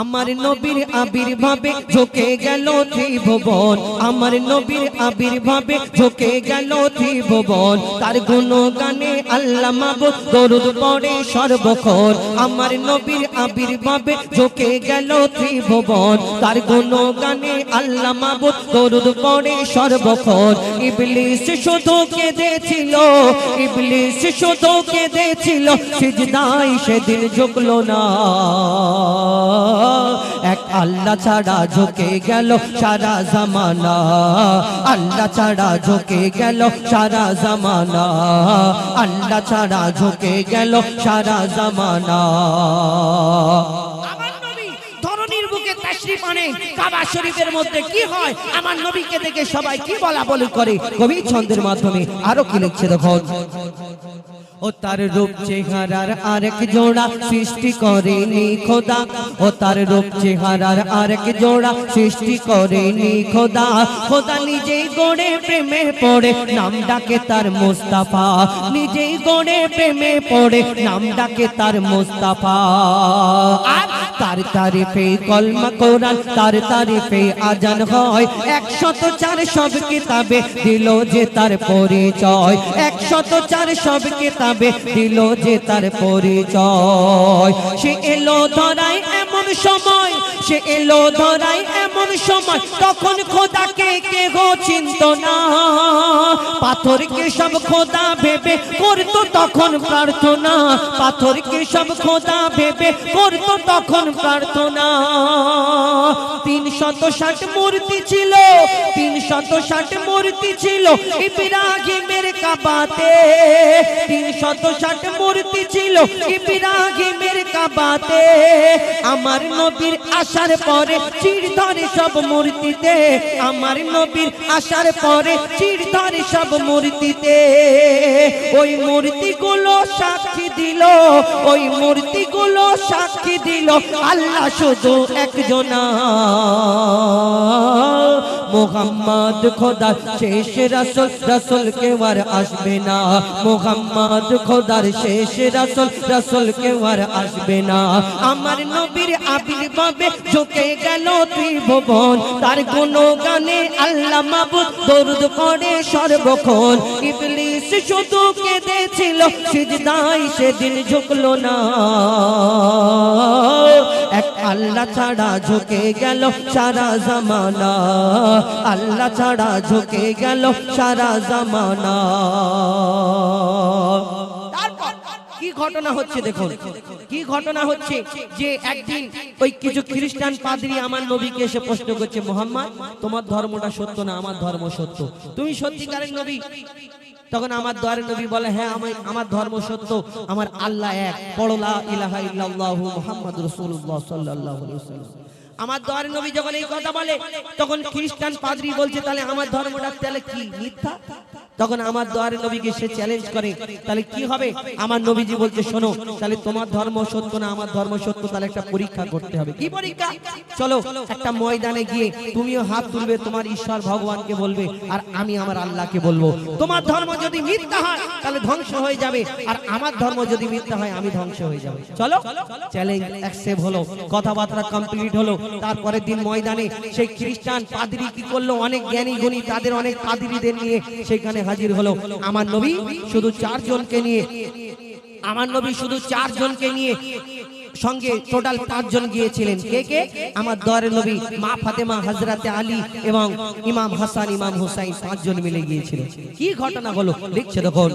আমার নবীর আবির্ভাবে ঝুঁকে গেল ত্রিভুবন, আমার নবীর আবির্ভাবে ঝুঁকে গেল ত্রিভুবন। তার গুণগানে আল্লাহ মাবুদ দরুদ পড়ে সর্বক্ষণ। আমার নবীর আবির্ভাবে ঝুঁকে গেল ত্রিভুবন, তার গুণগানে আল্লাহ মাবুদ দরুদ পড়ে সর্বক্ষণ। ইবলিস শুধু কেঁদেছিল, ইবলিস শুধু কেঁদেছিল, সিজদায় সেদিন ঝুঁকলো না। এক আল্লাহ ছাড়া ঝুঁকে গেল সারা জামানা, আল্লাহ ছাড়া ঝুঁকে গেল সারা জামানা, আল্লাহ ছাড়া ঝুঁকে গেল সারা জামানা। ধরনীর বুকে তাশরিফ আনে, কাবা শরীফের মধ্যে কি হয়, আমার নবীকে দেখে সবাই কি বলা বলি করে। কবি ছন্দের মাধ্যমে আরো কি লিখছে দেখুন। ও তার রূপ চেহারার আরেক জোড়া সৃষ্টি করেনি খোদা, ও তার রূপ চেহারার আরেক জোড়া সৃষ্টি করেনি খোদা। খোদা নিজেই গড়ে প্রেমে পড়ে নাম ডাকে তার মুস্তাফা, নিজেই গড়ে প্রেমে পড়ে নাম ডাকে তার মুস্তাফা। আর তার তারিফে কলমা কোরআন, তার তারিফে আজান হয়। 104 সব কিতাবে দিল যে তার পরিচয়, 104 সব কিতাবে দিল যে তার পরিচয়। সে এলো ধরায় এমন সময়, সে এলো ধরায় এমন সময়, তখন খোদাকে কেহ চিনত না। পাথরকে সব খোদা ভেবে করতো তখন প্রার্থনা, পাথরকে সব খোদা ভেবে করতো তখন প্রার্থনা। 360 মূর্তি ছিল, 360 মূর্তি ছিল ইব্রাহিমের কাবাতে, 360 মূর্তি ছিল ইব্রাহিমের কাবাতে। আমার নবীর আসার পরে চিড় ধরে সব মূর্তিতে, আমার নবীর আসার পরে চিড় ধরে সব মূর্তিতে। ওই মূর্তিগুলো সাক্ষী দিল, ওই মূর্তিগুলো সাক্ষী দিল আল্লাহ শুধু একজনা। মুহাম্মদ খোদার শেষ রাসূল, রাসূল কেউ আর আসবে না। মুহাম্মদ খোদার শেষ রাসূল, রাসূল কেউ আর আসবে না। আমার নবীর আবির্ভাবে ঝুঁকে গেল ত্রিভুবন, তার গুণগানে আল্লাহ মাবুদ দরুদ পড়ে সর্বক্ষণ। ইবলিস শুধু কেঁদেছিল, সিজদায় সেদিন ঝুঁকলো না। এক আল্লাহ ছাড়া ঝুঁকে গেল সারা জামানা, আল্লাহ ছাড়া ঝুঁকে গেল সারা জামানা। কি ঘটনা হচ্ছে দেখুন, কি ঘটনা হচ্ছে যে একদিন ওই কিছু খ্রিস্টান পাদ্রী আমার নবীকে এসে প্রশ্ন করছে, মুহাম্মদ তোমার ধর্মটা সত্য না আমার ধর্ম সত্য, তুমি সত্যিকারের নবী? তখন আমার দয়ার নবী বলে, হ্যাঁ আমার ধর্ম সত্য, আমার আল্লাহ এক, পড়ো লা ইলাহা ইল্লাল্লাহু মুহাম্মাদুর রাসূলুল্লাহ সাল্লাল্লাহু আলাইহি ওয়াসাল্লাম। আমার দয়ার নবী যখন এই কথা বলে তখন খ্রিস্টান পাদ্রী বলছে, তাহলে আমার ধর্মটা তাহলে কি মিথ্যা? তখন আমার দয়ার নবীকে সে চ্যালেঞ্জ করে, তাহলে কি হবে? আমার নবীজি বলছে, শোনো, তাহলে তোমার ধর্ম সত্য না আমার ধর্ম সত্য, তাহলে একটা পরীক্ষা করতে হবে। কি পরীক্ষা? চলো একটা ময়দানে গিয়ে তুমিও হাত তুলবে, তোমার ঈশ্বর ভগবানকে বলবে আর আমি আমার আল্লাহকে বলবো। তোমার ধর্ম যদি মিথ্যা হয় তাহলে ধ্বংস হয়ে যাবে, আর আমার ধর্ম যদি মিথ্যা হয় আমি ধ্বংস হয়ে যাবে। চলো, চ্যালেঞ্জ অ্যাকসেপ্ট হলো, কথাবার্তা কমপ্লিট হলো। তারপরের দিন ময়দানে সেই খ্রিস্টান পাদ্রী কি করলো, অনেক জ্ঞানী গুণী তাদের অনেক পাদ্রীদের নিয়ে সেখানে হাজির হলো। আমার নবী শুধু 4 জনকে নিয়ে, আমার নবী শুধু 4 জনকে নিয়ে, সঙ্গে টোটাল 5 জন গিয়েছিলেন। কে কে? আমার দয়ার নবী, মা ফাতেমা, হযরতে আলী এবং ইমাম হাসান, ইমাম হুসাইন, 5 জন মিলে গিয়েছিলেন। কি ঘটনা হলো লিখছে দেখুন।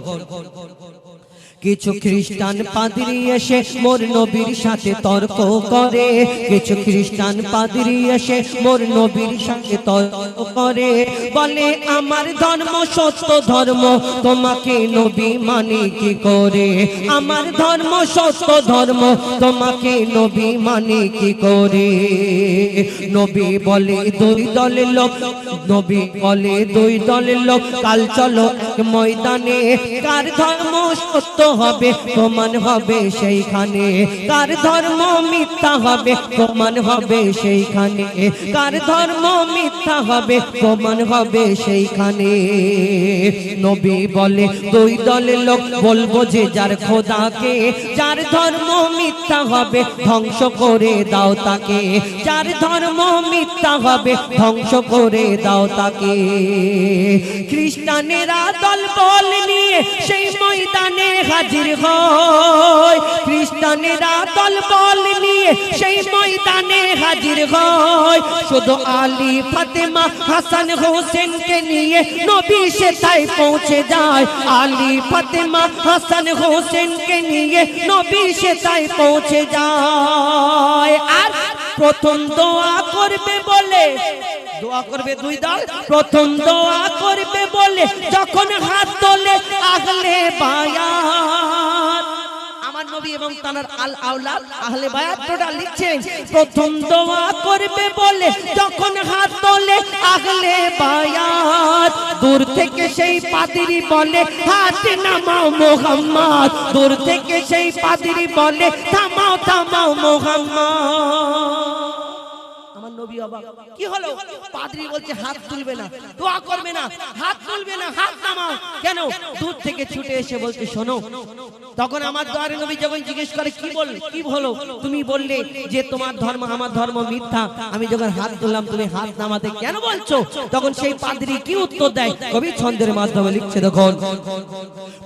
কিছু খ্রিস্টান পাদ্রী এসে মোর নবীর সাথে তর্ক করে, কিছু খ্রিস্টান পাদ্রী এসে মোর নবীর সাথে তর্ক করে। বলে আমার ধর্ম সত্য ধর্ম, তোমাকে নবী মানে কি করে? আমার ধর্ম সত্য ধর্ম, তোমাকে নবী মানে কি করে? নবী বলে 2 দলের লোক, নবী বলে 2 দলের লোক, কাল চলো এক ময়দানে, কার ধর্ম সত্য হবে প্রমাণ হবে সেইখানে, কার ধর্ম মিথ্যা হবে প্রমাণ হবে সেইখানে, কার ধর্ম মিথ্যা হবে প্রমাণ হবে সেইখানে। নবী বলে দুই দলের লোক, বলবো যে যার খোদাকে, যার ধর্ম মিথ্যা হবে ধ্বংস করে দাও তাকে, যার ধর্ম মিথ্যা হবে ধ্বংস করে দাও তাকে। খ্রিস্টানেরা দল বল নিয়ে সেই ময়দানে হাজির হয়, খ্রিস্টানেরা দল বল নিয়ে সেই ময়দানে হাজির হয়। শুধু আলী ফাতেমা হাসান হোসেনকে নিয়ে নবী সেথায় পৌঁছে যায়, আলী ফাতেমা হাসান হোসেনকে নিয়ে নবী সেথায় পৌঁছে যায়। আর প্রথম দোয়া করবে বলে, দোয়া করবে দুই দল, প্রথম দোয়া করবে বলে যখন হাত তোলে আহলে বায়াত, আমার নবী এবং তার আল আওলাদ আহলে বায়াত টোটাল লিখছেন, প্রথম দোয়া করবে বলে যখন হাত তোলে আহলে বায়াত। দূর থেকে সেই পাদ্রী বলে হাত নামাও মুহাম্মদ, দূর থেকে সেই পাদ্রী বলে থামাও থামাও মুহাম্মদ। আমার নবী অবাক, কি হলো? পাদ্রী বলছে হাত তুলবে না, দোয়া করবে না, হাত তুলবে না, হাত নামাও কেন? দূর থেকে ছুটে এসে বলছে শোনো। তখন আমার দয়ার নবী যখন জিজ্ঞেস করে কি বল, কি হলো? তুমি বললে যে তোমার ধর্ম আমার ধর্ম মিথ্যা, আমি যখন হাত তুললাম তুমি হাত নামাতে কেন বলছো? তখন সেই পাদ্রী কি উত্তর দেয়? কবি ছন্দের মাধ্যমে লিখছে দেখুন,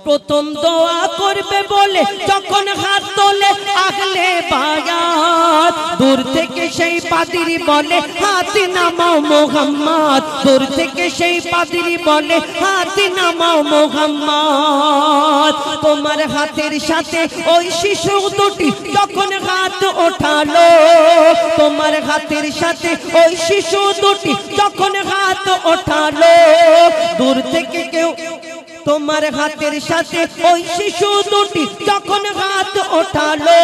প্রথম দোয়া করবে বলে যখন হাত তোলে আহলে বায়াত, দূর থেকে সেই পাদ্রী বলে হাত নামাও মুহাম্মদ, দূর থেকে সেই পাদ্রী বলে হাত নামাও মুহাম্মদ। তোমার হাতের সাথে ওই শিশু দুটি যখন হাত ওঠালো, তোমার হাতের সাথে ওই শিশু দুটি যখন হাত ওঠালো, দূর থেকে কেউ তোমার হাতের সাথে ওই শিশু দুটি যখন হাত ওঠালো,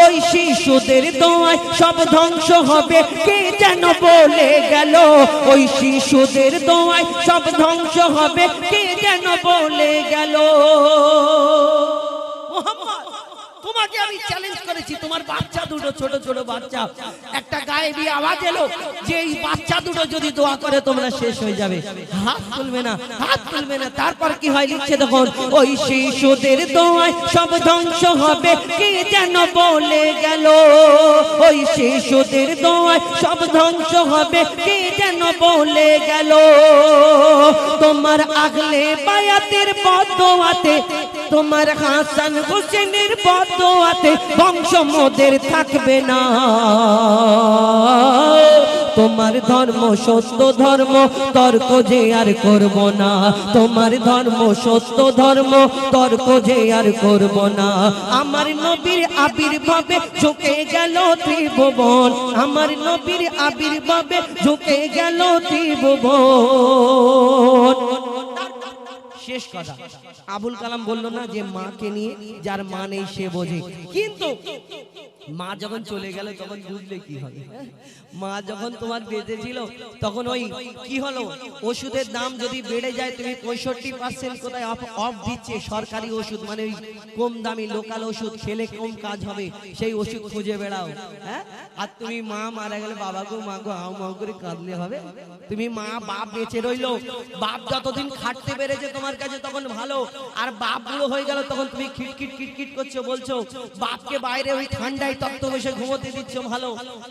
ওই শিশুদের দোয়ায় সব ধ্বংস হবে কে যেন বলে গেল, ওই শিশুদের দোয়ায় সব ধ্বংস হবে কে যেন বলে গেল। মুহাম্মদ, তোমাকে আমি চ্যালেঞ্জ করেছি, তোমার বাচ্চা দুটো ছোট ছোট বাচ্চা, একটা গায়েবী আওয়াজ এলো যে এই বাচ্চা দুটো যদি দোয়া করে তোমরা শেষ হয়ে যাবে, হাত তুলবে না, হাত তুলবে না। তারপর কি হয় লিখছে দেখুন, ওই শিশুদের দোয়ায় সব ধ্বংস হবে কে যেন বলে গেল, ওই শিশুদের দোয়ায় সব ধ্বংস হবে কে যেন বলে গেল। তোমার আহলে বায়াতের বদদোয়াতে, তোমার হাসান হোসেনের বদদোয়াতে বংশ মোদের থাকবে না। তোমার ধর্ম সত্য ধর্ম, তর্ক যে আর করব না, তোমার ধর্ম সত্য ধর্ম, তর্ক যে আর করব না। আমার নবীর আবির্ভাবে ঝুঁকে গেল ত্রিভুবন, আমার নবীর আবির্ভাবে ঝুঁকে গেল ত্রিভুবন। শেষ কথা, আবুল কালাম বলল না যে মাকে নিয়ে যার মা নেই সে বোঝে, কিন্তু মা যখন চলে গেল তখন বুঝলে কি হবে? মা যখন তোমার বেঁচে ছিল তখন ওই কি হলো, ওষুধের দাম যদি বেড়ে যায়, তুমি 65% কোথায় অফ দিচ্ছে সরকারি ওষুধ, মানে ওই কম দামি লোকাল ওষুধ খেলে কম কাজ হবে সেই ওষুধ খুঁজে বেড়াও। হ্যাঁ, আর তুমি মা মারা গেলে বাবাকে মা গো হাউ মাউ করে কাঁদলে হবে? তুমি মা বাপ বেঁচে রইলো, বাপ যতদিন খাটতে পেরেছে তোমার কাছে তখন ভালো, আর বাপ বুড়ো হয়ে গেল তখন তুমি খিটখিট খিটখিট করছো, বলছো বাপকে বাইরে ওই ঠান্ডায় তত্ত্ব বসে ঘুমোতে দিচ্ছ ভালো।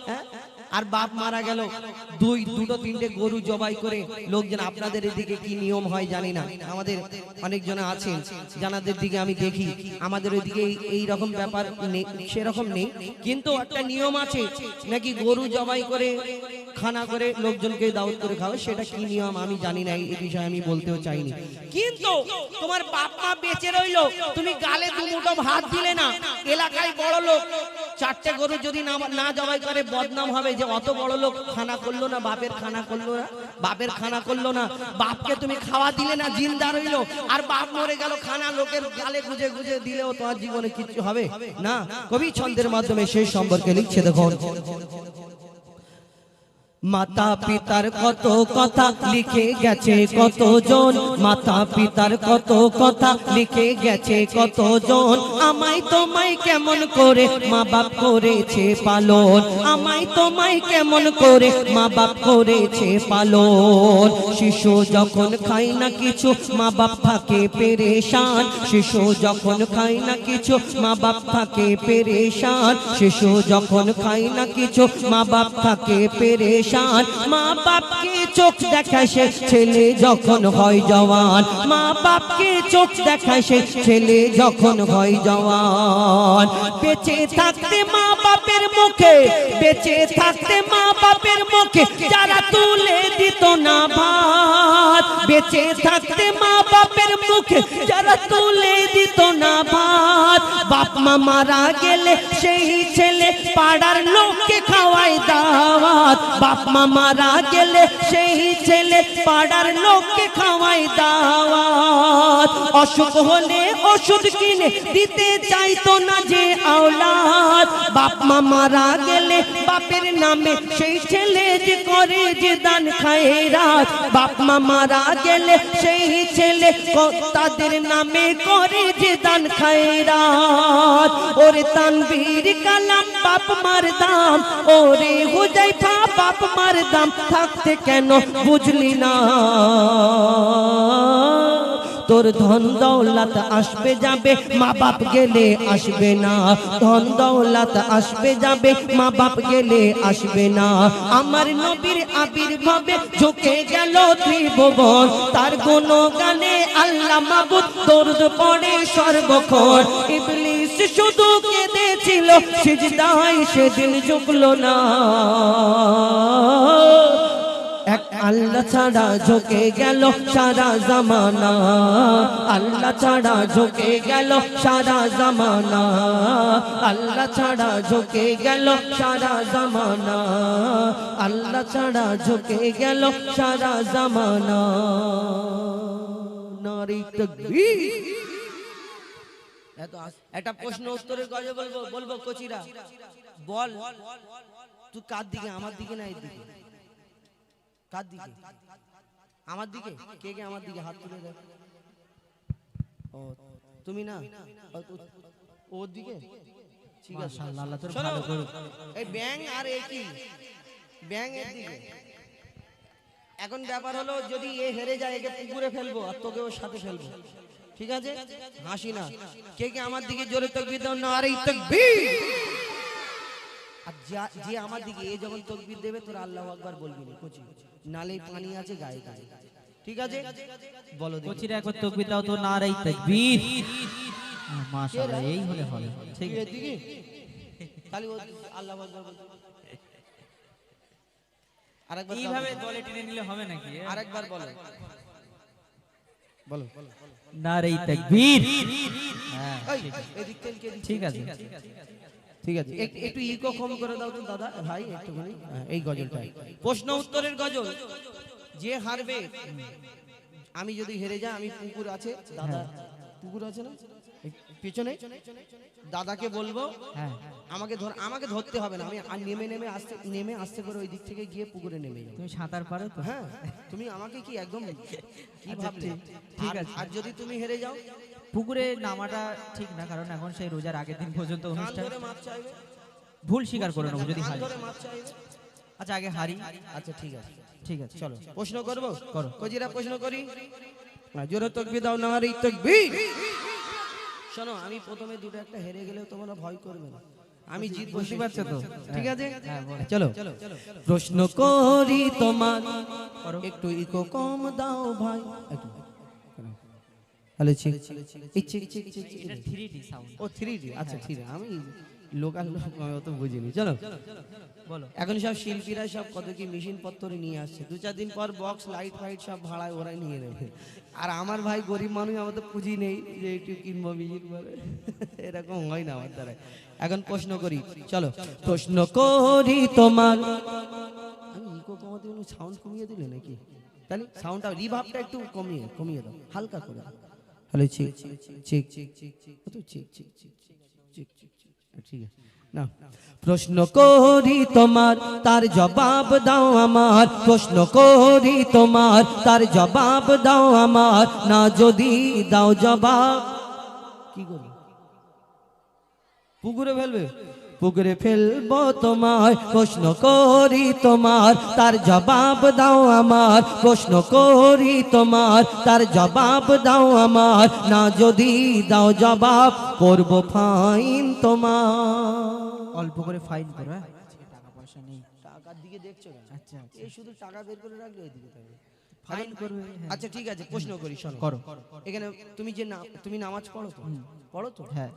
হ্যাঁ, আর বাপ মারা গেল, দুটো তিনটে গরু জবাই করে লোকজন, আপনাদের এদিকে কি নিয়ম হয় জানি না, আমাদের অনেকজন আছেন জানাদের দিকে আমি দেখি, আমাদের ওইদিকে এই রকম ব্যাপার নেই, সেরকম নেই, কিন্তু একটা নিয়ম আছে নাকি গরু জবাই করে খানা করে লোকজনকে দাওয়াত করে খাও, সেটা কি নিয়ম আমি জানি না, এই বিষয়ে আমি বলতেও চাইনি। কিন্তু তোমার বাপ মা বেঁচে রইলো, তুমি গালে দু মুঠো ভাত দিলে না, এলাকায় বড় লোক 4টে গরু যদি না জবাই করে বদনাম হবে যে অত বড় লোক খানা করলো না, বাপের খানা করলো না, বাপের খানা করলো না, বাপকে তুমি খাওয়া দিলে না, জিন্দা রইলো, আর বাপ মরে গেল, খানা লোকের গালে গুজে গুজে দিলেও তোমার জীবনে কিছু হবে না। কবি ছন্দের মাধ্যমে সেই সম্পর্কে লিখছে দেখুন, মাতা পিতার কত কথা লিখে গেছে কতজন, মাতা পিতার কত কথা লিখে গেছে কতজন। আমায় তোমায় কেমন করে মা বাপ করেছে পালন, আমায় তোমায় কেমন করে মা বাপ করেছে পালন। শিশু যখন খায় না কিছু মা বাপ থাকে পেরেশান, শিশু যখন খায় না কিছু মা বাপ থাকে পেরেশান, শিশু যখন খায় না কিছু মা বাপ থাকে পেরেশান। মা বাপকে চোখ দেখায় সে ছেলে যখন হয় জওয়ান, মা বাপকে চোখ দেখায় সে ছেলে যখন হয় জওয়ান। বেঁচে থাকতে মা বাপের মুখে, বেঁচে থাকতে মা বাপের মুখে যারা তুলে দিত না ভাত, বেঁচে থাকতে মা বাপের মুখে যারা তুলে দিত না ভাত। বাপ মা মারা গেলে সেই ছেলে পাড়ার লোককে খাওয়ায় দাওয়াত, বাপ মা মারা গেলে সেই ছেলে পাড়ার লোককে খাওয়ায় দাওয়াত। অসুখ হলে ওষুধ কিনে দিতে চাইতো না যে আওলাদ, বাপ মা মারা গেলে বাপের নামে সেই ছেলে যে করে যে দান খায়রাত, বাপ মা মারা গেলে সেই ছেলে তাদের নামে করে যে দান খায়রাত। ওরে তানবীর কালাম বাপ মার দাম, ওরে হুজাইফা বাপ মার দাম, থাকতে কেন বুঝলি না? তোর ধন দৌলত আসবে যাবে মা বাপ গেলে আসবে না, ধন দৌলত আসবে যাবে মা বাপ গেলে আসবে না। আমার নবীর আবির্ভাবে ঝুঁকে গেল ত্রিভুবন, তার গুণগানে আল্লাহ মাবুদ দরুদ পড়ে সর্বক্ষণ। ইবলিস শুধু কেঁদেছিল সিজদায় সেদিন ঝুঁকলো না। এক আল্লাহ ছাড়া ঝুঁকে গেল সারা জামানা, আল্লাহ ছাড়া ঝুঁকে গেল সারা জামানা, আল্লাহ ছাড়া ঝুঁকে গেল সারা জামানা, আল্লাহ ছাড়া ঝুঁকে গেল সারা জামানা। নারী তাকবীর। একটা প্রশ্ন উত্তরের গজল বলবো কচিরা, বল তুই কার দিকে, আমার দিকে না এর দিকে? কার দিকে? আমার দিকে। কে কে আমার দিকে হাত তুলে দেখ। ও তুমি না, ওর দিকে। ঠিক আছে, মাশাআল্লাহ তোর ভালো করুক। এই ব্যাং আর একই ব্যাং এর দিকে। এখন ব্যাপার হলো যদি এ হেরে যায় একে পুকুরে ফেলবো আর তোকে ওর সাথে ফেলবো, ঠিক আছে? হাসি না। কে কে আমার দিকে জোরে তাকবীর দাও, নারে তাকবীর। আর যে আমার দিকে এ যখন তাকবীর দেবে তোরা আল্লাহু আকবার বলবি না কোচি, নালে পানি আছে গায়ে গায়ে, ঠিক আছে? বলো কোচিরা একবার তাকবীর দাও তো, নারে তাকবীর। মাশাআল্লাহ, এই হলে হবে। ঠিক আছে, এদিকে খালি আল্লাহু আকবার বল। আরেকবার এইভাবে দলে টেনে নিলে হবে নাকি? আরেকবার বলো, বলো নারে তাকবীর। হ্যাঁ এদিক থেকে ঠিক আছে, ঠিক আছে। একটু ইকো কম করে দাও তো দাদা ভাই একটুখানি। এই গজলটা প্রশ্ন উত্তরের গজল। যে হারবে, আমি যদি হেরে যাই, আমি পুকুর আছে দাদা, পুকুর আছে না পিছনে, দাদাকে বলবো আমাকে ধরতে হবে না, আমি নেমে আসতে করে ওই দিক থেকে গিয়ে পুকুরে নেমে যাবো। তুমি সাঁতার পারো তো? হ্যাঁ, তুমি আমাকে কি একদম কি ভাবলে? ঠিক আছে। আর যদি তুমি হেরে যাও, পুকুরে নামাটা ঠিক না, কারণ এখন সেই রোজার আগের দিন পর্যন্ত অনুষ্ঠান। মাপ চাইবে, ভুল স্বীকার করে নেবো যদি হারি। মাপ চাইবে। আচ্ছা আগে হারি। আচ্ছা ঠিক আছে, ঠিক আছে, চলো প্রশ্ন করবো। করো। কজিরা প্রশ্ন করি। জোরে তাকবীর দাও, নারে তাকবীর। শোনো, আমি প্রথমে দুটো একটা হেরে গেলেও তোমরা ভয় করবে না, আমি জিতবো, বুঝতে পারছো তো? ঠিক আছে? চলো প্রশ্ন করি তোমার, একটু ইকো কম দাও ভাই। হ্যালো চিক চিক, এটা 3D সাউন্ড। ও 3D, আচ্ছা ঠিক আছে, আমি লোকাল অত বুঝিনি। চলো বলো। এখন সব শিল্পীরা সব কত কি মেশিন পত্র নিয়ে আসছে, 2-4 দিন পর বক্স লাইট ফাইট সব ভাড়ায় ওরাই নিয়ে নেবে। আর আমার ভাই গরিব মানুষ, আমার তো পুঁজি নেই যে একটু কিনবো মিউজিক বলে, এরকম হয় না আমার দ্বারা। এখন প্রশ্ন করি, চলো প্রশ্ন করি তোমার। আমি ইকো কমাতে সাউন্ড কমিয়ে দিলে নাকি? তাহলে সাউন্ডটা রিভার্বটা একটু কমিয়ে দাও, হালকা করে। হ্যালো চিক চিক চিক চিক চিক চিক চিক চিক চিক চিক চিক, ঠিক আছে। না প্রশ্ন করি তোমার তার জবাব দাও আমার, প্রশ্ন করি তোমার তার জবাব দাও আমার, না যদি দাও জবাব কি করি? পুকুরে ফেলবে? পুকুরে ফেলবো তোমায়। প্রশ্ন করি তোমার তার জবাব দাও আমার, প্রশ্ন করি তোমার তার জবাব দাও আমার, না যদি দাও জবাব করব ফাইন তোমার। অল্প করে ফাইন করো, হ্যাঁ? টাকা পয়সা নেই। টাকার দিকে দেখছো কেন? আচ্ছা আচ্ছা, এই শুধু টাকা বের করে রাখলে ওইদিকে থাকবে। ফাইন করবে, হ্যাঁ। আচ্ছা ঠিক আছে, প্রশ্ন করি, শোনো। করো। এখানে তুমি যে তুমি নামাজ পড়ো তো? পড়ো তো? হ্যাঁ,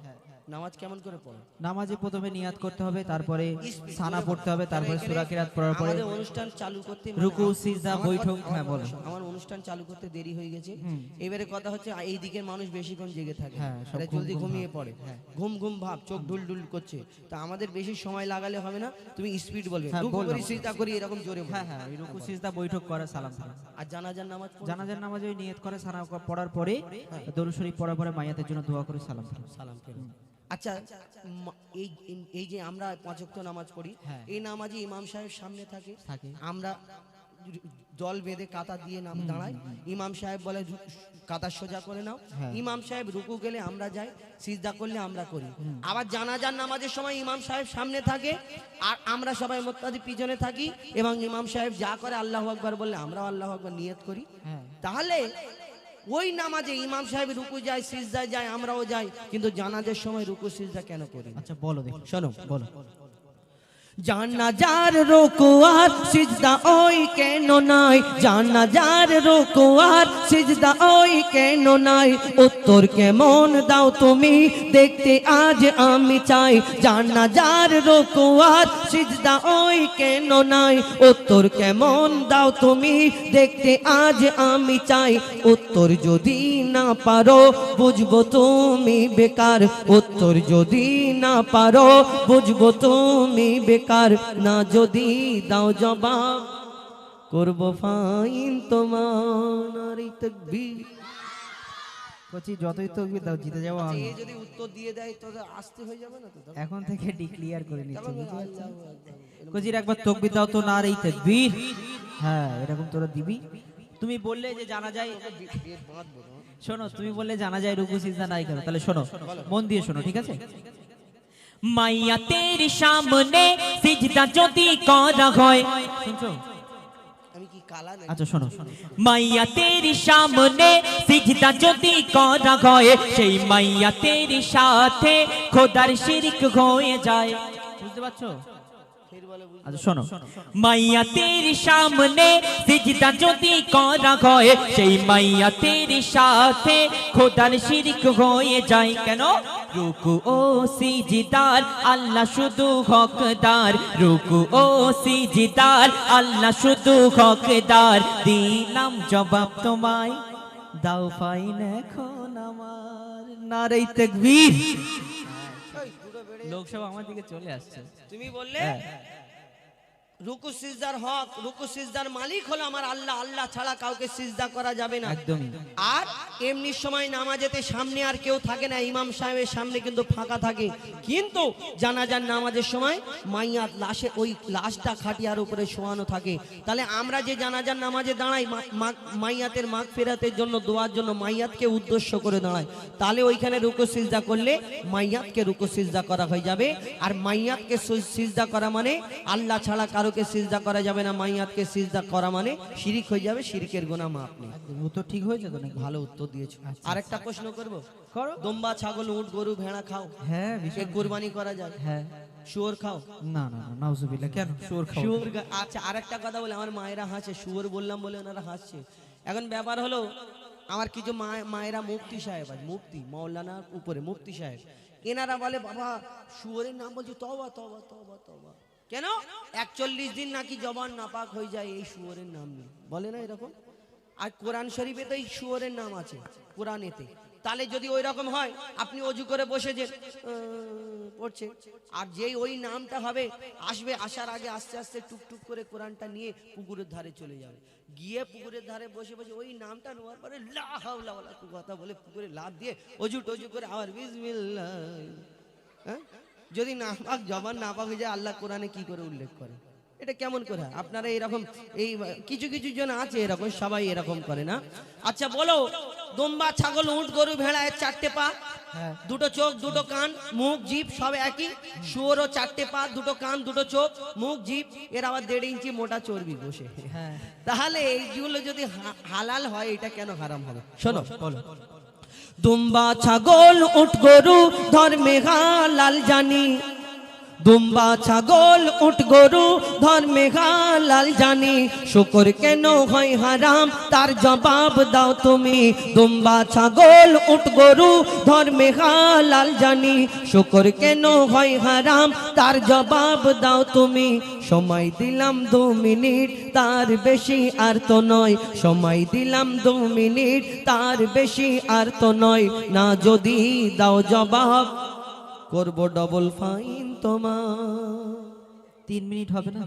নামাজ কেমন করে পড়ো? নামাজে প্রথমে নিয়াত করতে হবে, তারপরে সানা পড়তে হবে, তারপরে সূরা কিরাত পড়ার পরে আমাদের অনুষ্ঠান চালু করতে রুকু সিজদা বৈঠক। হ্যাঁ বলো। আমার অনুষ্ঠান চালু করতে দেরি হয়ে গেছে। এবারে কথা হচ্ছে এই দিকের মানুষ বেশিক্ষণ জেগে থাকে, হ্যাঁ, সব আরে জলদি ঘুমিয়ে পড়ে, ঘুম ঘুম ভাব, চোখ ঢুল ঢুল করছে। তা আমাদের বেশি সময় লাগালে হবে না, তুমি স্পিড বলবে, হ্যাঁ, রুকু বললাম। করি সিজদা করি এরকম জোরে বলবে। হ্যাঁ হ্যাঁ, এই রুকু সিজদা বৈঠক করে সালাম সালাম। আর জানাজার নামাজ পড়ো? জানাজার নামাজে ওই নিয়ত করে সানা পড়ার পরে দরুদ শরীফ পড়ার পরে মাইয়াতের জন্য দোয়া করে সালাম সালাম। সালাম ফেরো। আচ্ছা এই এই যে আমরা পাঁচ ওয়াক্ত নামাজ পড়ি, হ্যাঁ। এই নামাজে ইমাম সাহেব সামনে থাকে, থাকে। আমরা দল বেঁধে কাতা দিয়ে নাম দাঁড়াই, ইমাম সাহেব বলে কাতা সোজা করে নাও, হ্যাঁ। ইমাম সাহেব রুকু গেলে আমরা যাই, সিজদা করলে আমরা করি। আবার জানাজার নামাজের সময় ইমাম সাহেব সামনে থাকে আর আমরা সবাই মুক্তাদি পিছনে থাকি, এবং ইমাম সাহেব যা করে আল্লাহু আকবার বললে আমরাও আল্লাহু আকবার নিয়ত করি। হ্যাঁ, তাহলে ওই নামাজে ইমাম সাহেব রুকু যায়, সিজদায় যায়, আমরাও যাই, কিন্তু জানাজার সময় রুকু সিজদা কেন করি না? আচ্ছা বলো দেখি, শোনো, বলো। জানাজার রুকু আর সিজদা ওই কেন নাই? জানাজার রুকু আর সিজদা ওই কেন নাই? উত্তর কেমন দাও তুমি দেখতে আজ আমি চাই। জানাজার রুকু আর সিজদা ওই কেন নাই? উত্তর কেমন দাও তুমি দেখতে আজ আমি চাই। উত্তর যদি না পারো বুঝবো তুমি বেকার, উত্তর যদি না পারো বুঝবো তুমি বেকার, না যদি দাও জবাব করব ফাইন তোমার। নারী তাকবীর। বলছি যতই তকবীর দাও জিতে যাবো আমি। এ যদি উত্তর দিয়ে দেয় তো আসতে হয়ে যাবে না তো? এখন থেকে ডিক্লিয়ার করে নিচ্ছি, বুঝতে পারছো? আল্লাহু আকবার। কজির একবার তকবীর দাও তো, না রে তাকবীর। হ্যাঁ, এরকম তোরা দিবি। তুমি বললে যে জানা যায়, শোনো, তুমি বললে জানা যায় রুকু সিজদা নাই করো, তাহলে শোনো, মন দিয়ে শোনো, ঠিক আছে? মাইয়া তেরি সামনে সিজদা যদি করা হয়, শুনছো? আমি কি কালা নাকি? আচ্ছা শোনো। মাইয়া তেরি সামনে সিজদা যদি করা হয়, সেই মাইয়া তেরি সাথে খোদার শিরক হয়ে যায়। বুঝতে পারছো? ফের বলে বুঝ- আচ্ছা শোনো। মাইয়া তেরি সামনে সিজদা যদি করা হয়, সেই মাইয়া তেরি সাথে খোদার শিরক হয়ে যায়। কেন? রুকু ও সিজদার আল্লাহ শুধু হকদার, রুকু ও সিজদার আল্লাহ শুধু হকদার। দিলাম জবাব তোমায়, দাও ফাইন এখন আমার। নারে তাকবীর। লোক সব আমার দিকে চলে আসছে। তুমি বললে হ্যাঁ। রুকু সিজদার হক, রুকু সিজদার মালিক হলো আমার আল্লাহ, আল্লাহ ছাড়া কাউকে সিজদা করা যাবে না। একদমই। আর এমনি সময় নামাজেতে সামনে আর কেউ থাকে না, ইমাম সাহেবের সামনে কিন্তু ফাঁকা থাকে। কিন্তু জানাজার নামাজের সময় মাইয়াত লাশে ওই লাশটা খাটিয়ার উপরে শোয়ানো থাকে। তাহলে আমরা যে জানাজার নামাজে দাঁড়াই মাইয়াতের মাগফিরাতের জন্য, দোয়ার জন্য মাইয়াতকে উদ্দেশ্য করে দাঁড়াই, তাহলে ওইখানে রুকু সিজদা করলে মাইয়াতকে রুকু সিজদা করা হয়ে যাবে। আর মাইয়াতকে সিজদা করা মানে আল্লাহ ছাড়া কারোকে সিজদা করা যাবে না। মাইয়াতকে সিজদা করা মানে শিরিক হয়ে যাবে, শিরিকের গুনাহ মাফ নেই। ও তো ঠিক হয়েছে তো নাকি? ভালো উত্তর দিয়েছো। আচ্ছা। আরেকটা প্রশ্ন করব। করো। দম্বা, ছাগল, উট, গরু, ভেড়া খাও? হ্যাঁ, এ ভীষণ। কুরবানি করা যায়? হ্যাঁ। শুয়োর খাও? না না না, নাউজুবিল্লাহ। কেন শুয়োর খাও? শুয়োর আচ্ছা, আরেকটা কথা বলে, আমার মায়েরা হাসে, শুয়োর বললাম বলে ওনারা হাসছে। এখন ব্যাপার হলো, আমার কিছু মায়েরা মুফতি সাহেব আছে, মুফতি মাওলানার উপরে মুফতি সাহেব, এনারা বলে বাবা শুয়োরের নাম বলছি, তওবা তওবা তওবা তওবা। কেন? 41 দিন নাকি জবান নাপাক হয়ে যায় এই শুয়োরের নাম নিয়ে, বলে না এরকম? আর কোরআন শরীফে তো এই শুয়োরের নাম আছে, কোরআনেতে। তাহলে যদি ওই রকম হয়, আপনি অজু করে বসে যে পড়ছে, আর যেই ওই নামটা হবে আসবে, আসার আগে আস্তে আস্তে টুকটুক করে কোরআনটা নিয়ে পুকুরের ধারে চলে যাবে, গিয়ে পুকুরের ধারে বসে বসে ওই নামটা নেওয়ার পরে লা হাওলা ওয়ালা কথা বলে পুকুরে লাফ দিয়ে অজু টজু করে আবার বিসমিল্লাহ, হ্যাঁ, যদি নাপাক জবান নাপাক হয়ে যায়, আল্লাহ কোরআনে কি করে উল্লেখ করে? এটা কেমন করে হয়? আপনারা এরকম এই কিছু কিছু জন আছে এরকম, সবাই এরকম করে না। আচ্ছা বলো, দম্বা, ছাগল, উট, গরু, ভেড়া এর 4টে পা, হ্যাঁ 2টো চোখ, 2টো কান, মুখ, জিভ সব একই। শুয়োরও 4টে পা, 2টো কান, 2টো চোখ, মুখ, জিভ, এর আবার 1.5 ইঞ্চি মোটা চর্বি বসে। হ্যাঁ তাহলে এইগুলো যদি হালাল হয়, এটা কেন হারাম হবে? শোনো, বলো। দুম্বা, ছাগল, উট, গরু ধর্মে হালাল জানি। দুম্বা, ছাগল, উট, গরু ধর্মে হালাল জানি। শুকর কেন হয় হারাম, তার জবাব দাও তুমি। দুম্বা, ছাগল, উট, গরু ধর্মে হালাল জানি। শুকর কেন হয় হারাম, তার জবাব দাও তুমি। সময় দিলাম 2 মিনিট, তার বেশি আর তো নয়। সময় দিলাম 2 মিনিট, তার বেশি আর তো নয়। না যদি দাও জবাব, করব ডবল ফাইন তোমার। 3 মিনিট হবে না?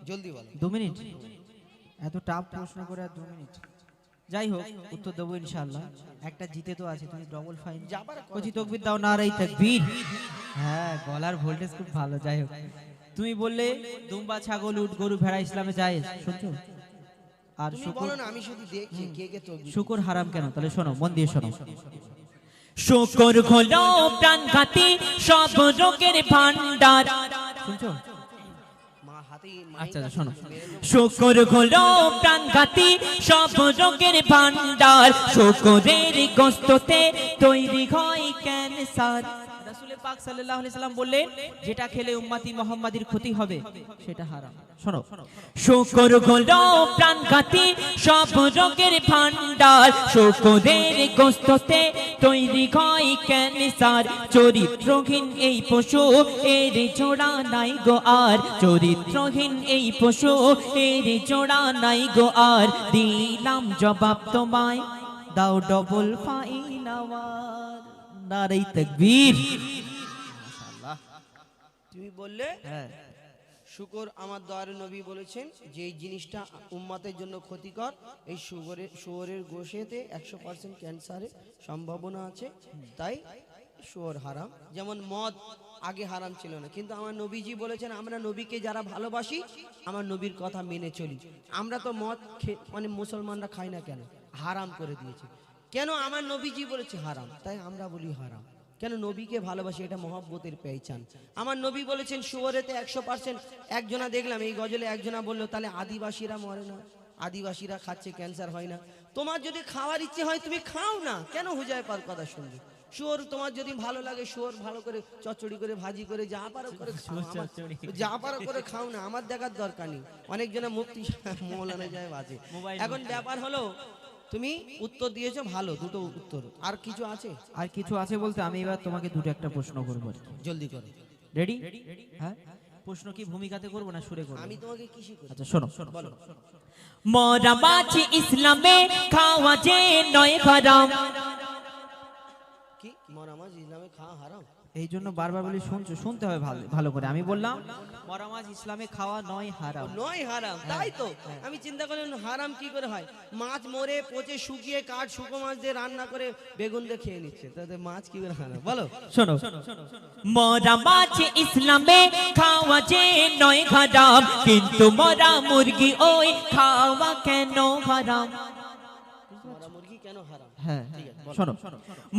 জলদি বল। 2 মিনিট? এত টাফ প্রশ্ন করে আর 2 মিনিট? যাই হোক, উত্তর দেবো ইনশাআল্লাহ। একটা জিতে তো আছে, তুমি ডবল ফাইন কচি তকবির দাও, নারাই তাকবীর। হ্যাঁ, গলার ভোল্টেজ খুব ভালো। যাই হোক, তুমি বললে দুম্বা, ছাগল, উট, গরু, ভেড়া ইসলামে জায়েজ, শুনছো? আর তুমি শুকর, বলো না, আমি শুধু দেখছি কে কে তকবীর। শুকর হারাম কেন? তাহলে শোনো, মন দিয়ে শোনো। শুকর হলো প্রাণঘাতী সব রোগের ভান্ডার। শুনছো? মা হাতে আচ্ছা শোনো। শুকর হলো প্রাণঘাতী সব রোগের ভান্ডার। শুকরের গোশতে তৈরি হয় ক্যান্সার। রাসূল পাক সাল্লাল্লাহু আলাইহি সাল্লাম বললেন, যেটা খেলে উম্মতি মুহাম্মাদির ক্ষতি হবে সেটা হারাম। শোনো, শুকর হলো প্রাণঘাতী সব রোগের ভান্ডার। শুকরের গোশতে তৈরি হয় ক্যান্সার। চরিত্রহীন এই পশু, এর জোড়া নাই গো আর। চরিত্রহীন এই পশু, এর জোড়া নাই গো আর। দিলাম জবাব তোমায়, দাও ডবল ফাইন আমার। নারাই তাকবীর। তুমি বললে হ্যাঁ শুকর, আমার দয়ার নবী বলেছেন যে এই জিনিসটা উম্মতের জন্য ক্ষতিকর। এই শুয়োরের গোশেতে 100% ক্যান্সারের সম্ভাবনা আছে, তাই শুয়োর হারাম। যেমন মদ আগে হারাম ছিল না, কিন্তু আমার নবীজি বলেছেন আমরা নবীকে যারা ভালোবাসি, আমার নবীর কথা মেনে চলি। আমরা তো মদ মানে মুসলমানরা খাই না, কেন হারাম করে দিয়েছে? কেন? আমার নবীজি বলেছে হারাম, তাই আমরা বলি হারাম। কেন? নবীকে ভালোবাসি, এটা মহব্বতের পেহচান। আমার নবী বলেছেন শুয়োরেতে 100%। একজনা দেখলাম এই গজলে, একজনা বললো তাহলে আদিবাসীরা মরে না, আদিবাসীরা খাচ্ছে ক্যান্সার হয় না। তোমার যদি খাওয়ার ইচ্ছে হয় তুমি খাও না, কেন হুজায়ফার কথা শুনবে? শুয়োর তোমার যদি ভালো লাগে, শুয়োর ভালো করে চচ্চড়ি করে, ভাজি করে, যা পারো করে খাও, যা পারো করে খাও না, আমার দেখার দরকার নেই। অনেকজনে মুফতি মৌলানা সাহেব আছে। এখন ব্যাপার হলো, তুমি উত্তর দিয়েছো ভালো, 2টো উত্তর। আর কিছু আছে? আর কিছু আছে বলতে আমি এবার তোমাকে দুটো একটা প্রশ্ন করবো। জলদি করো। রেডি? হ্যাঁ, প্রশ্ন কি ভূমিকাতে করবো না সুরে করবো? আমি তোমাকে কি শিখবো? আচ্ছা শোনো, বলো। মরা মাছ ইসলামে খাওয়া যে নয় হারাম। কি মরা মাছ ইসলামে খাওয়া হারাম? এই জন্য বারবার বলি, শুনছো, শুনতে হবে ভালো ভালো করে। আমি বললাম মরা মাছ ইসলামে খাওয়া নয় হারাম। নয় হারাম, তাই তো আমি চিন্তা করলাম হারাম কি করে হয়? মাছ মরে পচে শুকিয়ে কাঠ শুকো মাছ দিয়ে রান্না করে বেগুন দিয়ে খেয়ে নিচ্ছে, তাতে মাছ কি করে হারাম? বলো। শোনো, মরা মাছ ইসলামে খাওয়া যে নয় হারাম, কিন্তু মরা মুরগি ওই খাওয়া কেন হারাম? মরা মুরগি কেন হারাম? হ্যাঁ শোনো,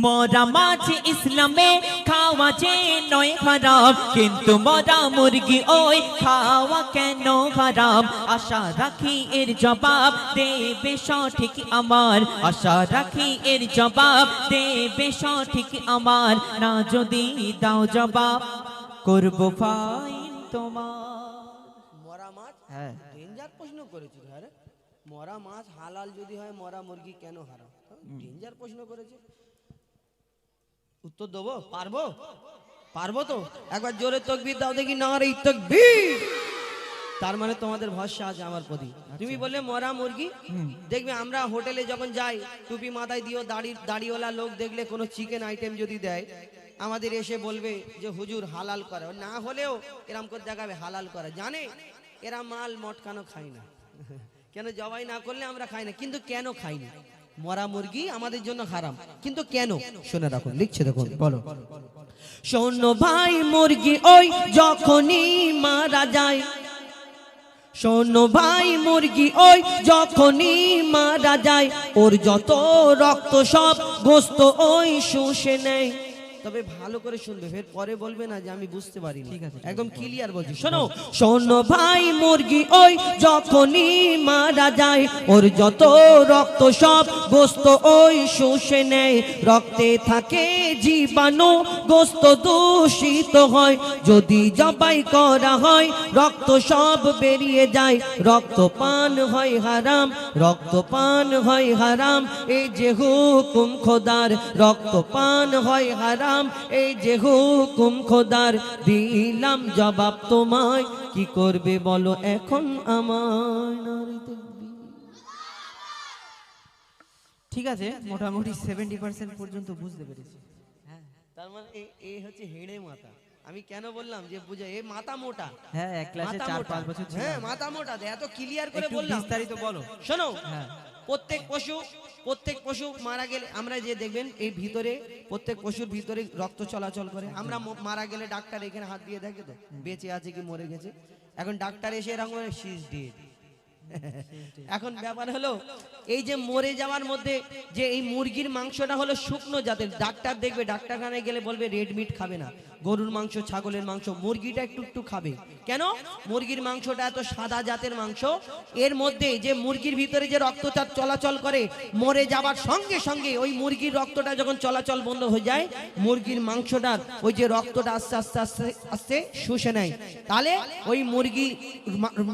মরা মাছ ইসলামে খাওয়া যে নয় হারাম, কিন্তু মরা মুরগি ওই খাওয়া কেন হারাম? আশা রাখি এর জবাব দেবে সঠিক আমার। আশা রাখি এর জবাব দেবে সঠিক আমার। না যদি দাও জবাব, করব ফাইন তোমার। মরা মাছ? হ্যাঁ ডেঞ্জার প্রশ্ন করেছিল। হ্যাঁ রে, মরা মাছ হালাল যদি হয়, মরা মুরগি কেন হারাম? ডেঞ্জার প্রশ্ন করেছে। উত্তর দেবো? পারবো? পারবো তো? একবার জোরে তাকবীর দাও দেখি, নারে তাকবীর। তার মানে তোমাদের ভরসা আছে আমার প্রতি। তুমি বললে মরা মুরগি, দেখবে আমরা হোটেলে যখন যাই, টুপি মাথায় দিও, দাড়িওয়ালা লোক দেখলে কোনো চিকেন আইটেম যদি দেয়, আমাদের এসে বলবে যে হুজুর হালাল করে, না হলেও এরম করে দেখাবে হালাল করে। জানে এরা মাল মটকানো খায় না, কেন? জবাই না করলে আমরা খাই না। কিন্তু কেন খাই না? মরা মুরগি আমাদের জন্য হারাম, কিন্তু কেন? শুনে রাখুন, লিখছে দেখুন। বলো। শোনো ভাই মুরগি ওই যখনই মারা যায়, শোনো ভাই মুরগি ওই যখনই মারা যায়, ওর যত রক্ত সব গোস্ত ওই শুষে নেয়। তবে ভালো করে শুনবে, ফের পরে বলবে না যে আমি বুঝতে পারি। ঠিক আছে, একদম ক্লিয়ার বলছি, শোনো। শোনো ভাই মুরগি ওই যখনই মারা যায়, ওর যত রক্ত সব গোস্ত ওই শুষে নেয়। রক্তে থাকে জীবাণু, গোস্ত দূষিত হয়, যদি জবাই করা হয় রক্ত সব বেরিয়ে যায়। রক্তপান হয় হারাম, রক্তপান হয় হারাম, এই যে হুকুম খোদার। রক্তপান হয় হারাম, এই যে হুকুম খোদার। দিলাম জবাব তোমায়, কি করবে বলো এখন আমায়। নারী তাকবীর। ঠিক আছে, মোটামুটি 70% পর্যন্ত বুঝতে পেরেছি। তার মানে এই হচ্ছে হেড়ে মাথা। আমি কেন বললাম যে বুঝে, এ মাথা মোটা। হ্যাঁ, এক ক্লাসে মাথা 4-5 মোটা। বছর ছিল। হ্যাঁ, মাথা মোটা, এত ক্লিয়ার করে একটু বললাম। বিস্তারিত বলো। শোনো, হ্যাঁ। প্রত্যেক পশু মারা গেলে আমরা যে দেখবেন এই ভিতরে, প্রত্যেক পশুর ভিতরে রক্ত চলাচল করে। আমরা মারা গেলে ডাক্তার এখানে হাত দিয়ে দেখে তো বেঁচে আছে কি মরে গেছে। এখন ডাক্তার এসে এরকম করে শীষ দিয়ে এখন ব্যাপার হলো এই যে মরে যাওয়ার মধ্যে যে এই মুরগির মাংসটা হলো শুকনো জাতের। ডাক্তার দেখবে, ডাক্তারখানায় গেলে বলবে রেড মিট খাবে না, গরুর মাংস, ছাগলের মাংস, মুরগিটা একটু একটু খাবে। কেন? মুরগির মাংসটা এত সাদা জাতের মাংস, এর মধ্যে যে মুরগির ভিতরে যে রক্তটা চলাচল করে, মরে যাবার সঙ্গে সঙ্গে ওই মুরগির রক্তটা যখন চলাচল বন্ধ হয়ে যায়, মুরগির মাংসটার ওই যে রক্তটা আস্তে আস্তে আস্তে আস্তে শুষে নেয়। তাহলে ওই মুরগি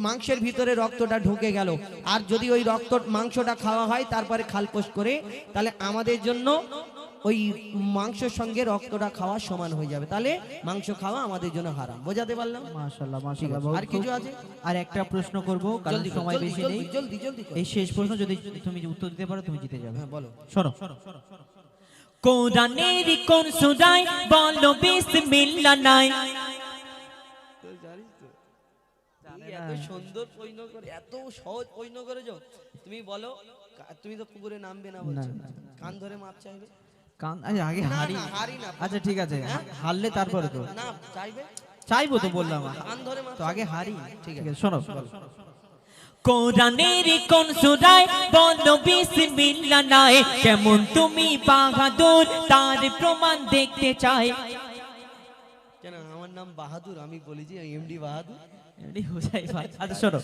মাংসের ভিতরে রক্তটা ঢুকে গেল। আর যদি ওই রক্ত মাংসটা খাওয়া হয় তারপরে খালপোষ করে, তাহলে আমাদের জন্য ওই মাংসের সঙ্গে রক্তটা খাওয়া সমান হয়ে যাবে। তাহলে মাংস খাওয়া আমাদের জন্য হারাম। বোঝাতে পারলাম? মাশাআল্লাহ, মাশাআল্লাহ। আর কিছু আছে? আর একটা প্রশ্ন করব, কারণ জলদি সময় বেশি নেই। জলদি জলদি করো। এই শেষ প্রশ্ন যদি তুমি উত্তর দিতে পারো তুমি জিতে যাবে। হ্যাঁ, বলো। শোনো। কোরআনের কোন সূরায় বলো বিসমিল্লাহ নাই? এত সুন্দর পৈন করে, এত সহজ পৈন করেছো। তুমি বলো, তুমি তো পুকুরে নামবে না বলছো, কান ধরে মাপ চাইবে? কান আগে না, হারি। না, হারি না। আচ্ছা ঠিক আছে, হারলে তারপরে তো না, চাইবে? চাইবো তো, বললাম কান ধরে মাপ তো আগে হারি। ঠিক ঠিক আছে, শোনো। কোরআনের কোন সূরায় বলো বিসমিল্লাহ নাই? কেমন তুমি বাহাদুর তার প্রমাণ দেখতে চাই। কেন আমার নাম বাহাদুর? আমি বলি যে এমডি বাহাদুর। আচ্ছা শোনো।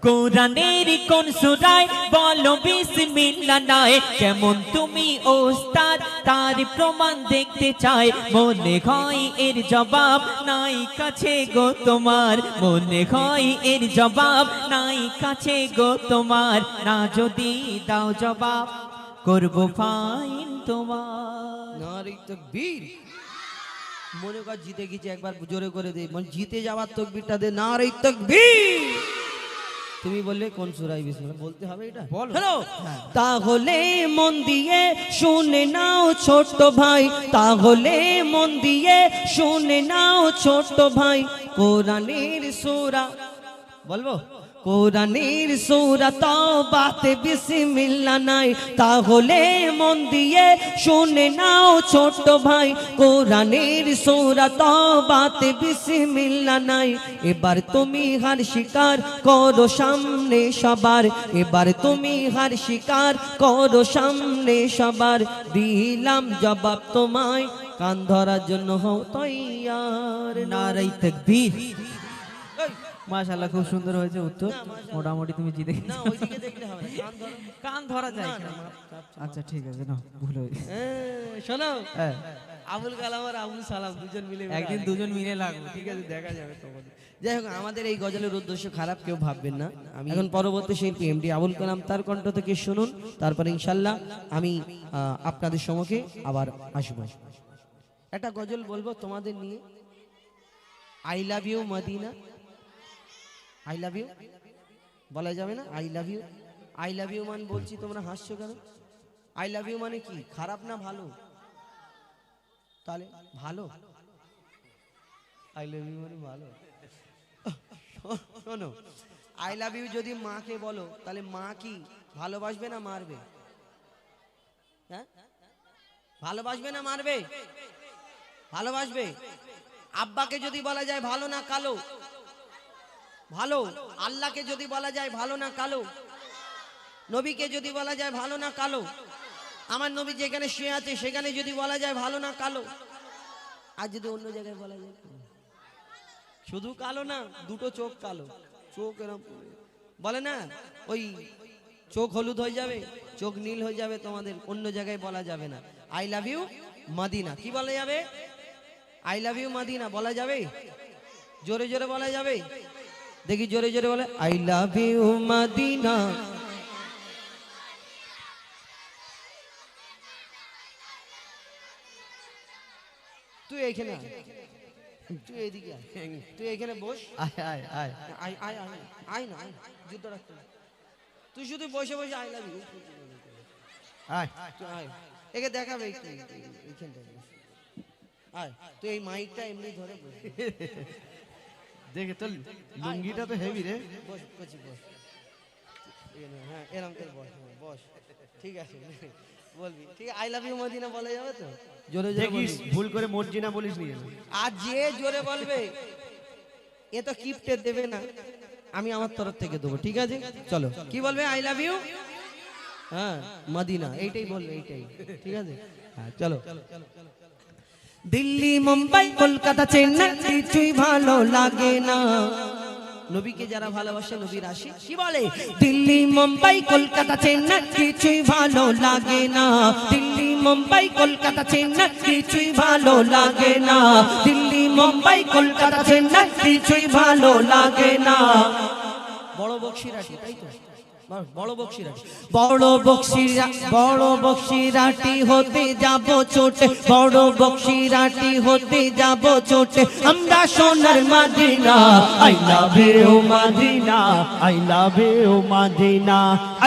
কোরআনের কোন সূরায় বলো বিসমিল্লাহ নাই? কেমন তুমি ওস্তাদ তার প্রমাণ দেখতে চাই। মনে হয় এর জবাব নাই কাছে গো তোমার, মনে হয় এর জবাব নাই কাছে গো তোমার। না যদি দাও জবাব করব ফাইন তোমার। নারী তাকবীর। মনে কর জিতে গেছে, একবার জোরে করে দে, মানে জিতে যাওয়ার তাকবীরটা দে, নারী তাকবীর। তুমি বললে কোন সূরা বিসমিল্লাহ বলতে হবে, এটা বলো। হ্যালো, তাহলে মন দিয়ে শুনে নাও ছোট ভাই, তাহলে মন দিয়ে শুনে নাও ছোট ভাই। কোরআনের সূরা বলবো, কোরআনের সূরা তাওবাতে বিসমিল্লাহ নাই, তাহলে মন দিয়ে শুনে নাও ছোট ভাই। কোরআনের সূরা তাওবাতে বিসমিল্লাহ নাই। এবার তুমি হার স্বীকার করো সামনে সবার, এবার তুমি হার স্বীকার করো সামনে সবার। দিলাম জবাব তোমায়, কান ধরার জন্য হও তৈয়ার। নারাই তাকবীর। মাশাআল্লাহ, খুব সুন্দর হয়েছে উত্তর। মোটামুটি তুমি জিতে গেছো। না, ওইদিকে দেখলে হবে না, কান ধরো। কান ধরা যায় না, না। না, আচ্ছা ঠিক আছে, না ভুল হয়েছে। শোনো, হ্যাঁ, আবুল কালাম আর আবুল সালাম দুজন মিলে একদিন দুজন মিলে লাগবো। ঠিক আছে, দেখা যাবে তখন। যাই হোক, আমাদের এই গজলের উদ্দেশ্য খারাপ কেউ ভাববেন না। আমি এখন পরবর্তী শিল্পী এমডি আবুল কালাম তার কণ্ঠ থেকে শুনুন, তারপরে ইনশাল্লাহ আমি আপনাদের সম্মুখে আবার আসবো। একটা গজল বলবো তোমাদের নিয়ে, I love you Medina. I love you বলা যাবে না? I love you, I love you মানে বলছি, তোমরা হাসছো কেন? আই লাভ ইউ মানে কি, খারাপ না ভালো? তাহলে ভালো। আই লাভ ইউ মানে ভালো। শোনো, আই লাভ ইউ যদি মাকে বলো, তাহলে মা কি ভালোবাসবে না মারবে? হ্যাঁ, ভালোবাসবে না মারবে? ভালোবাসবে? আব্বাকে যদি বলা যায় ভালো না কালো? ভালো। আল্লাহকে যদি বলা যায় ভালো না কালো? নবীকে যদি বলা যায় ভালো না কালো? আমার নবী যেখানে শুয়ে আছে সেখানে যদি বলা যায় ভালো না কালো? আর যদি অন্য জায়গায় বলা যায় শুধু কালো না, দুটো চোখ কালো, চোখ এরকম বলে না, ওই চোখ হলুদ হয়ে যাবে, চোখ নীল হয়ে যাবে, তোমাদের অন্য জায়গায় বলা যাবে না। আই লাভ ইউ মদিনা কি বলা যাবে? আই লাভ ইউ মদিনা বলা যাবে? জোরে জোরে বলা যাবে? দেখি জোরে জোরে বলে আই লাভ ইউ মদিনা। তুই এখানে আয়, তুই এদিকে আয়, তুই এখানে বস। আয় আয় আয় আয় আয় আয় আয় না, আয়, যুদ্ধ রাখতে না। তুই শুধু বসে বসে আই লাভ ইউ আয় তুই আয়, একে দেখাবে একটু এইখানটায় বস। আয় তুই এই মাইকটা এমনি ধরে বস, দেখে তো লুঙ্গিটা তো হেভি রে। বস বসি বস, হ্যাঁ এরকম করে বস, হ্যাঁ, বস, ঠিক আছে বলবি, ঠিক আই লাভ ইউ মদিনা বলা যাবে তো? জোরে জোরে দেখিস বলবি। ভুল করে মর্জিনা বলিস নি। আর যে জোরে বলবে এ তো কিপ্টে দেবে না, আমি আমার তরফ থেকে দেবো, ঠিক আছে? চলো কি বলবে? আই লাভ ইউ হ্যাঁ মদিনা, এইটাই বলবে, এইটাই, ঠিক আছে? হ্যাঁ চলো। দিল্লি মুম্বাই কলকাতা চেন্নাই কিছুই ভালো লাগে না। নবীকে যারা ভালোবাসে নবীর আশিক কি বলে? দিল্লি মুম্বাই কলকাতা চেন্নাই কিছুই ভালো লাগে না। দিল্লি মুম্বাই কলকাতা চেন্নাই কিছুই ভালো লাগে না। দিল্লি মুম্বাই কলকাতা চেন্নাই কিছুই ভালো লাগে না। বড় বক্সিরাটি, তাই তো? বড় বক্সিরাটি, বড় বক্সিরাটি হতে যাব ছোটে, বড় বক্সিরাটি হতে যাব ছোটে, আমরা সোনার Medina. I love you Madina, I love you Madina,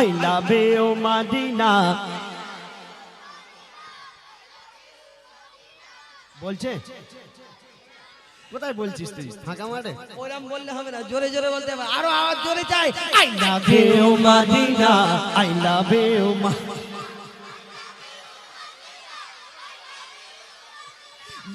I love you Madina. বলছে কোথায় বলছিস তুই? ফাঁকা মাঠে? ওরম বললে হবে না, জোরে জোরে বলতে হবে, আরো আওয়াজ জোরে চাই। I love you Madina, I love you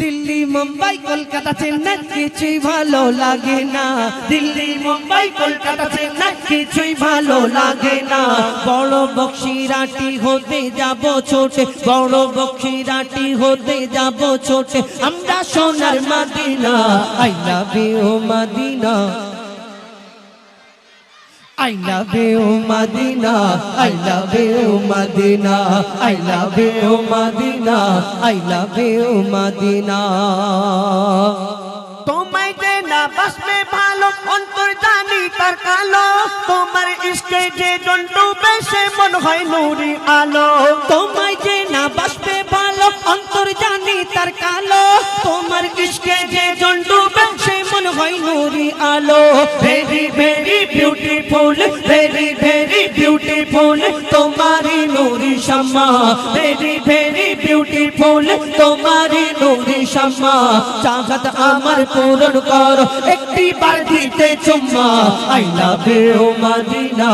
Delhi Mumbai Kolkata Chennai কিছুই ভালো লাগে না। দিল্লি মুম্বাই কলকাতা চেন্নাই কিছুই ভালো লাগে না। বড় বক্সিরাটি হতে যাব ছোটে, বড় বক্সিরাটি হতে যাব ছোটে, আমরা সোনার Madina. I love you Medina, I love you Madina, I love you Madina, I love you Madina, I love you Madina. তোমায় যে না বাসবে ভালো অন্তর জানি তার কালো, তোমার ইশকে যে জন্টু বেশে মন হয় নুরি আলো। তোমায় যে না বাসবে ভালো অন্তর জানি তার কালো, তোমার ইশকে যে জন্টু বেশে মন হয় নুরি আলো। Very very beautiful, very very beautiful তোমারি নুরি শামা, ভেরি ভেরি বিউটিফুল তোমারি নুরি শামা। চাহত আমার পূরণ কর একটি বার দিতে চুম্মা। I love you Medina,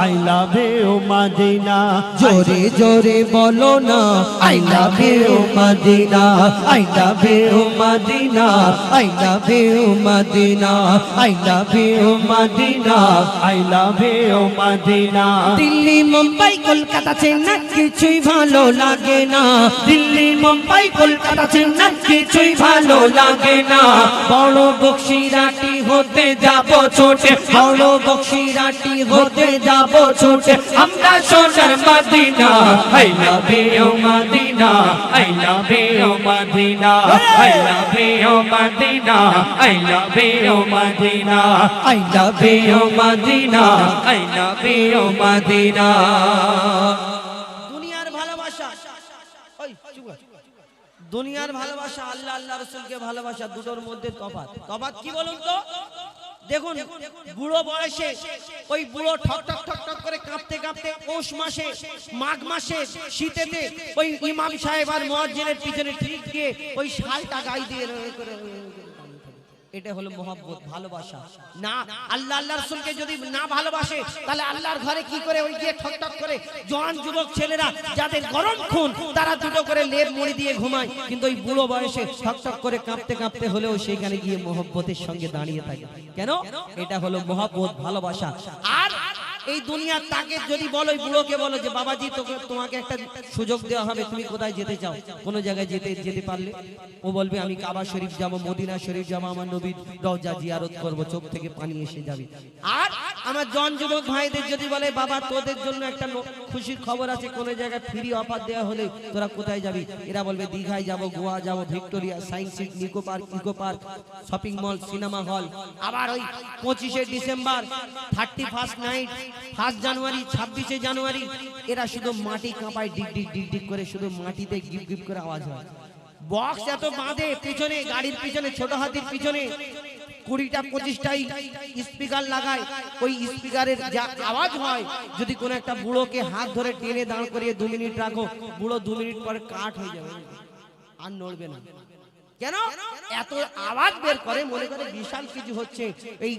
I love you Madina, জোরে জোরে বলো না I love you Medina, I love you Medina, I love you Medina, I love you Medina. I love you Madina. Delhi Mumbai Kolkata Chennai কিছুই ভালো লাগে না। দিল্লি মুম্বাই কলকাতা চেন্নাই কিছুই ভালো লাগে না। বড় বক্সিরাটি হতে যাব ছোটে, বড় বক্সিরাটি হতে যাব ছোটে, আমরা সোনার Medina. I love you Madina, I love you Madina, I love you Madina, I love you Madina, I love you Madina, I love you Madina. দুনিয়ার ভালোবাসা, ওই চুপ কর। দুনিয়ার ভালোবাসা আল্লাহ আল্লাহ রাসূলকে ভালোবাসা, দুটোর মধ্যে তফাৎ। তফাৎ কি বলুন তো? দেখুন বুড়ো বয়সে ওই বুড়ো ঠক ঠক ঠক ঠক করে কাঁপতে কাঁপতে পৌষ মাসে মাঘ মাসে শীতেতে ওই ইমাম সাহেব আর মুয়াজ্জিনের পিছনে ঠিক দিয়ে ওই শালটা গায়ে দিয়ে এটা হলো মহব্বত, ভালোবাসা। না আল্লাহ আল্লাহ রাসূলকে যদি না ভালোবাসে তাহলে আল্লাহর ঘরে কি করে ওই গিয়ে ঠক ঠক করে জওয়ান যুবক ছেলেরা যাদের গরম খুন তারা দুটো করে লেপ মুড়ি দিয়ে ঘুমায়, কিন্তু ওই বুড়ো বয়সে ঠক ঠক করে কাঁপতে কাঁপতে হলেও সেইখানে গিয়ে মহব্বতের সঙ্গে দাঁড়িয়ে থাকে। কেন? এটা হলো মহব্বত, ভালোবাসা। আর এই দুনিয়ার তাকে যদি বলো, বুড়োকে বলো যে বাবাজি তোমাকে একটা সুযোগ দেওয়া হবে, তুমি কোথায় যেতে চাও, কোন জায়গায় যেতে পারলে, ও বলবে আমি কাবা শরীফ যাব, মদিনা শরীফ যাব, আমার নবীর রওজা জিয়ারত করব, চোখ থেকে পানি এসে যাবে। আর আমার জন যুবক ভাইদের যদি বলে বাবা তোদের জন্য একটা খুশির খবর আছে, কোন জায়গায় ফ্রি অফার দেওয়া হলে তোরা কোথায় যাবি, এরা বলবে দীঘায় যাব, গোয়া যাব, Victoria, science city, Nicco park, shopping mall, cinema hall. আবার ওই 25শে ডিসেম্বর, 31st নাইট, 1 জানুয়ারি, 26শে জানুয়ারি, এরা শুধু মাটি কাঁপায়, ডিগ ডিগ ডিগ ডিগ করে, শুধু মাটিতে গিপ গিপ করে আওয়াজ হয়। বক্স এত বাঁধে পিছনে, গাড়ির পিছনে, ছোট হাতির পিছনে 20টা 25টাই স্পিকার লাগায়। ওই স্পিকারের যা আওয়াজ হয়, যদি কোনো একটা বুড়োকে হাত ধরে টেনে দাঁড় করিয়ে 2 মিনিট রাখো, বুড়ো 2 মিনিট পরে কাঠ হয়ে যাবে, আর নড়বে না। কেন? এত আওয়াজ বের করে, মনে করে বিশাল কিছু হচ্ছে। এই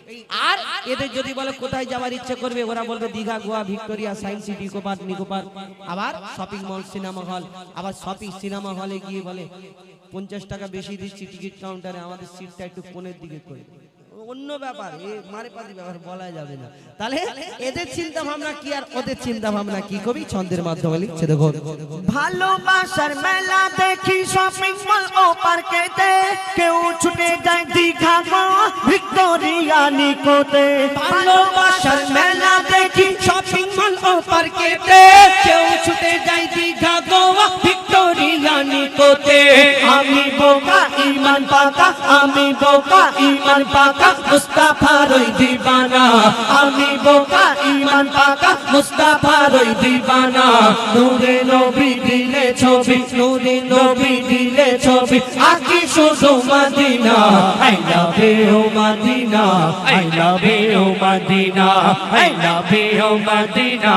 আর এদের যদি বলে কোথায় যাওয়ার ইচ্ছে করবে, ওরা বলবে Digha, Goa, Victoria, science city, Nicco park, আবার শপিং মল, সিনেমা হল। আবার শপিং সিনেমা হলে গিয়ে বলে 50 টাকা বেশি দিচ্ছি টিকিট কাউন্টারে, আমাদের সিটটা একটু কোণের দিকে করে। অন্য ব্যাপার, এ মারে পাতি ব্যাপার বলা যাবে না। তাহলে এদের চিন্তা ভাবনা কি আর ওদের চিন্তা ভাবনা কি, কবি ছন্দের মাধ্যমে লিখছে দেখো। ভালোবাসার মেলা দেখি শপিং মল ও পার্কেতে, কেউ ছুটে যায় দীঘা, গোয়া, ভিক্টোরিয়া, নিকোতে। ভালোবাসার মেলা দেখি শপিং মল ও পার্কেতে, কেউ ছুটে যায় দীঘা, গোয়া, ভিক্টোরিয়া, নিকোতে। আমি বোকা ঈমান পাকা, আমি বোকা ঈমান পাকা, মুস্তাফার ওই দিবানা। আমি বোকা ঈমান পাকা, মুস্তাফার ওই দিবানা। নূরে নবী দিলে ছবি, নূরে নবী দিলে ছবি, আকি শুধু Madina. I love you Medina, I love you Medina, I love you Medina,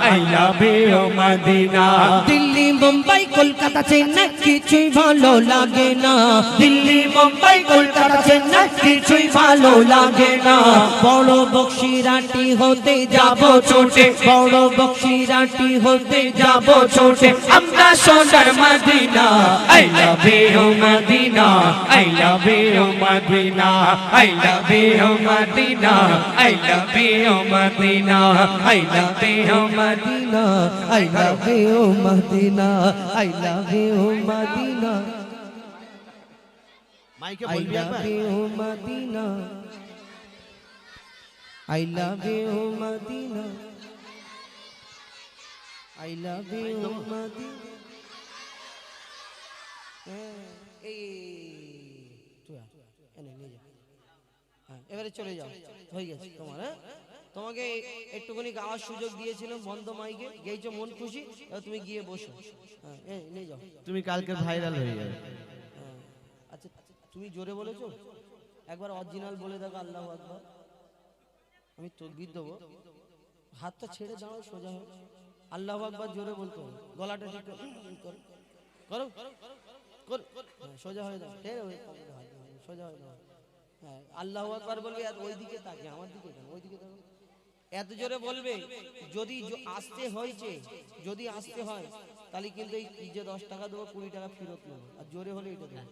I love you Madina. Delhi, Mumbai, Kolkata, Chennai কিছুই ভালো লাগে না। দিল্লি, মুম্বাই, কলকাতা, চেন্নাই কিছুই ভালো লাগে না। বড় বক্সিরাটি হতে যাব ছোটে, বড় বক্সিরাটি হতে যাব ছোটে, আমরা সোনার Madina. I love you Medina, I love you Medina, I love you Medina, I love you Medina, I love you Medina, I love you Madina, I love you Madina, মাইকে I love you Madina, I love you Madina, I love you Madina. এবারে চলে যাও, হয়ে গেছে তোমার। হ্যাঁ, তোমাকে একটুখানি গাওয়ার সুযোগ দিয়েছিলাম বন্ধ মাইকে, গেয়েছো মন খুশি, এবার তুমি গিয়ে বসো। হ্যাঁ, নিয়ে যাও। তুমি কালকে ভাইরাল হয়ে যাবে। আচ্ছা তুমি জোরে বলেছো, একবার অরিজিনাল বলে দেখো আল্লাহু আকবার। আমি তাকবীর দেবো, হাতটা ছেড়ে দাঁড়াও, সোজা হয়ে আল্লাহু আকবার জোরে বলতে হবে, গলাটা ঠিক করো করো, সোজা হয়ে দাও, সোজা হয়ে দাও। হ্যাঁ, আল্লাহু আকবার বলবে, আর ওইদিকে তাকে, আমার দিকে কেন, ওইদিকে তাকে, এত জোরে বলবে। যদি আসতে হয়েছে, যদি আসতে হয় তাহলে কিন্তু এই যে 10 টাকা দেবো, 20 টাকা ফেরত নেবো, আর জোরে হলে এটা দেবো।